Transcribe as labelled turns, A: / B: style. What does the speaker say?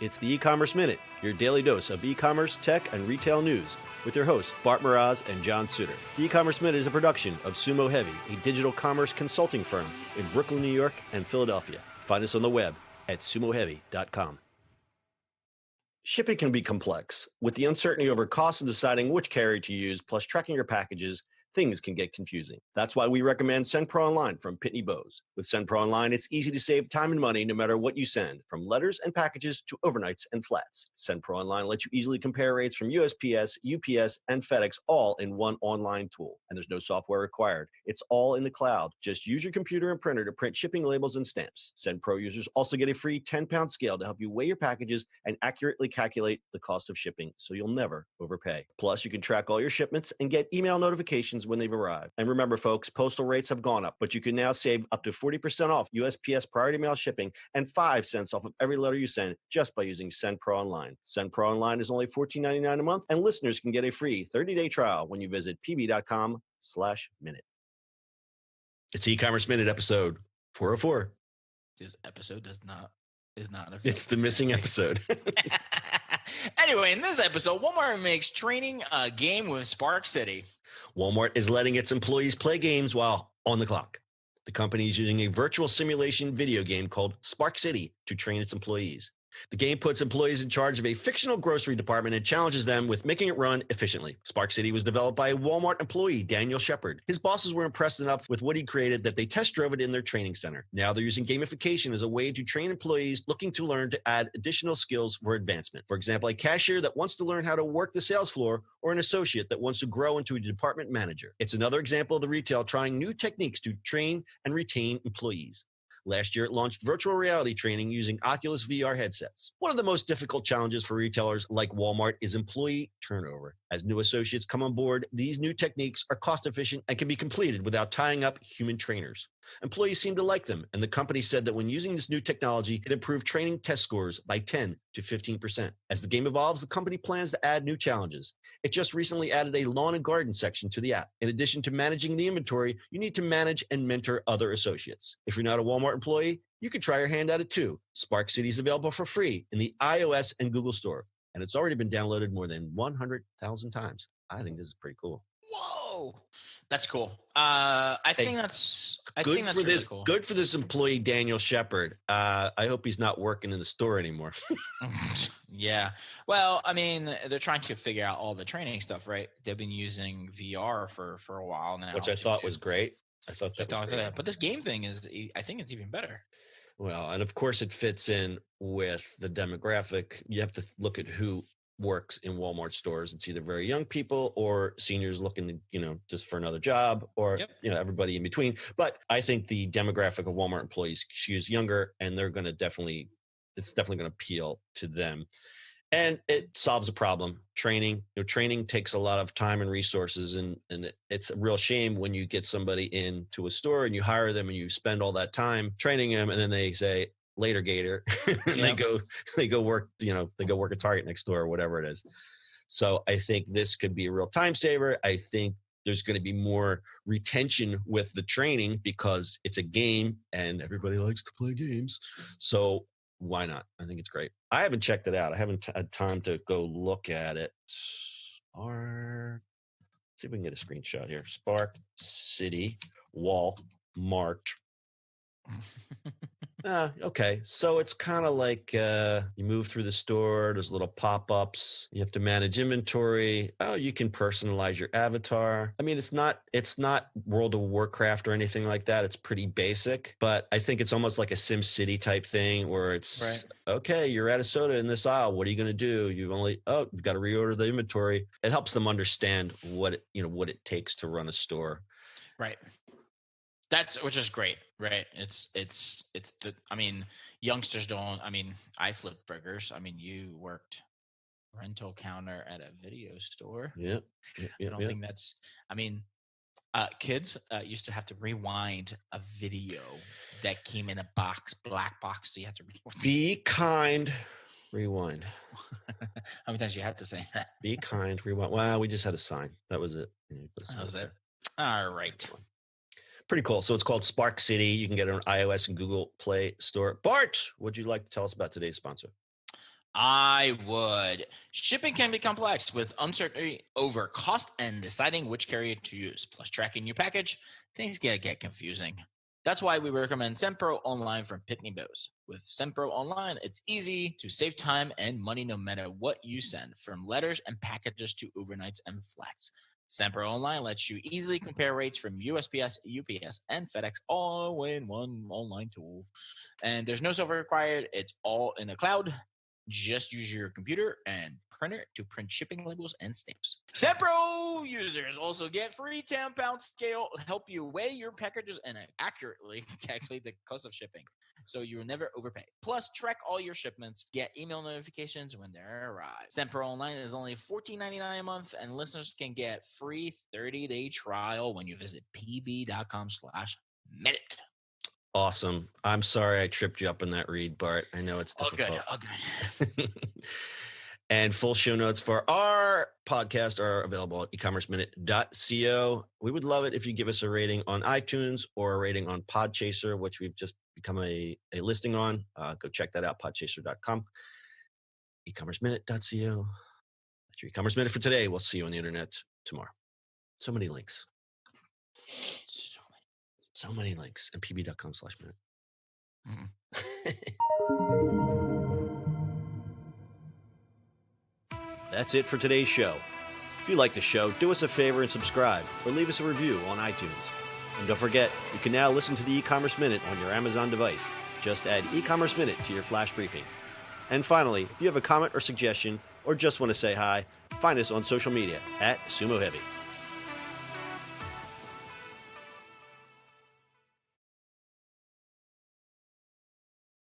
A: It's the e-commerce minute, your daily dose of e-commerce, tech, and retail news with your hosts Bart Mraz and John Suter. The e-commerce minute is a production of Sumo Heavy, a digital commerce consulting firm in Brooklyn, New York, and Philadelphia. Find us on the web at sumoheavy.com. Shipping can be complex. With the uncertainty over costs and deciding which carrier to use, plus tracking your packages, things can get confusing. That's why we recommend SendPro Online from Pitney Bowes. With SendPro Online, it's easy to save time and money no matter what you send, from letters and packages to overnights and flats. SendPro Online lets you easily compare rates from USPS, UPS, and FedEx all in one online tool. And there's no software required. It's all in the cloud. Just use your computer and printer to print shipping labels and stamps. SendPro users also get a free 10-pound scale to help you weigh your packages and accurately calculate the cost of shipping so you'll never overpay. Plus, you can track all your shipments and get email notifications when they've arrived. And remember, folks, postal rates have gone up, but you can now save up to 40% off USPS priority mail shipping and 5 cents off of every letter you send just by using SendPro Online. SendPro Online is only $14.99 a month, and listeners can get a free 30-day trial when you visit pb.com/minute. It's e-commerce minute episode 404.
B: This episode is not a
A: It's the missing episode.
B: Anyway, in this episode, Walmart makes training a game with Spark City.
A: Walmart is letting its employees play games while on the clock. The company is using a virtual simulation video game called Spark City to train its employees. The game puts employees in charge of a fictional grocery department and challenges them with making it run efficiently. Spark City was developed by a Walmart employee, Daniel Shepard. His bosses were impressed enough with what he created that they test drove it in their training center. Now they're using gamification as a way to train employees looking to learn to add additional skills for advancement. For example, a cashier that wants to learn how to work the sales floor, or an associate that wants to grow into a department manager. It's another example of the retail trying new techniques to train and retain employees. Last year, it launched virtual reality training using Oculus VR headsets. One of the most difficult challenges for retailers like Walmart is employee turnover. As new associates come on board, these new techniques are cost efficient and can be completed without tying up human trainers. Employees seem to like them, and the company said that when using this new technology, it improved training test scores by 10 to 15%. As the game evolves, the company plans to add new challenges. It just recently added a lawn and garden section to the app. In addition to managing the inventory, you need to manage and mentor other associates. If you're not a Walmart employee, you could try your hand at it too. Spark City is available for free in the iOS and Google Store, and it's already been downloaded more than 100,000 times. I think this is pretty cool.
B: Whoa, that's cool. I think that's really cool.
A: Good for this employee, Daniel Shepard. I hope he's not working in the store anymore.
B: Yeah. Well, I mean, they're trying to figure out all the training stuff, right? They've been using VR for a while now,
A: which I thought was great. I thought that was great.
B: But this game thing I think it's even better.
A: Well, and of course it fits in with the demographic. You have to look at who works in Walmart stores. It's either very young people or seniors looking to, just for another job, or, everybody in between. But I think the demographic of Walmart employees skews younger, and it's definitely going to appeal to them. And it solves a problem. Training takes a lot of time and resources, and it's a real shame when you get somebody into a store and you hire them and you spend all that time training them, and then they say, later, Gator, and they go work at Target next door or whatever it is. So I think this could be a real time saver. I think there's going to be more retention with the training because it's a game and everybody likes to play games. So why not? I think it's great. I haven't checked it out. I haven't had time to go look at it. Let's see if we can get a screenshot here. Spark City Walmart. Okay, so it's kind of like you move through the store, there's little pop-ups, you have to manage inventory. You can personalize your avatar. I mean, it's not World of Warcraft or anything like that. It's pretty basic, but I think it's almost like a Sim City type thing where it's okay, you're at a soda in this aisle, what are you going to do? You've got to reorder the inventory. It helps them understand what it takes to run a store.
B: Right. Which is great, right? Youngsters don't. I flip burgers. You worked rental counter at a video store.
A: Yeah.
B: I don't think that's. Kids used to have to rewind a video that came in a black box. So you had to rewind.
A: Be kind. Rewind.
B: How many times you had to say that?
A: Be kind. Rewind. Well, we just had a sign. That was it.
B: That was it. All right.
A: Pretty cool. So it's called Spark City. You can get it on iOS and Google Play Store. Bart, would you like to tell us about today's sponsor?
B: I would. Shipping can be complex with uncertainty over cost and deciding which carrier to use. Plus, tracking your package, things get confusing. That's why we recommend Sempro Online from Pitney Bowes. With Sempro Online, it's easy to save time and money no matter what you send, from letters and packages to overnights and flats. Sempro Online lets you easily compare rates from USPS, UPS, and FedEx all in one online tool. And there's no software required. It's all in the cloud. Just use your computer and printer to print shipping labels and stamps. Sempro users also get free 10-pound scale, help you weigh your packages and accurately calculate the cost of shipping, so you will never overpay. Plus, track all your shipments, get email notifications when they arrive. Sempro Online is only $14.99 a month, and listeners can get free 30-day trial when you visit pb.com/minute.
A: Awesome. I'm sorry I tripped you up in that read, Bart. I know it's difficult.
B: All good.
A: And full show notes for our podcast are available at ecommerceminute.co. We would love it if you give us a rating on iTunes or a rating on Podchaser, which we've just become a listing on. Go check that out, podchaser.com. ecommerceminute.co. That's your e-commerce minute for today. We'll see you on the internet tomorrow. So many links. So many links. And pb.com/minute. That's it for today's show. If you like the show, do us a favor and subscribe or leave us a review on iTunes. And don't forget, you can now listen to the e-commerce minute on your Amazon device. Just add e-commerce minute to your flash briefing. And finally, if you have a comment or suggestion or just want to say hi, find us on social media at Sumo Heavy.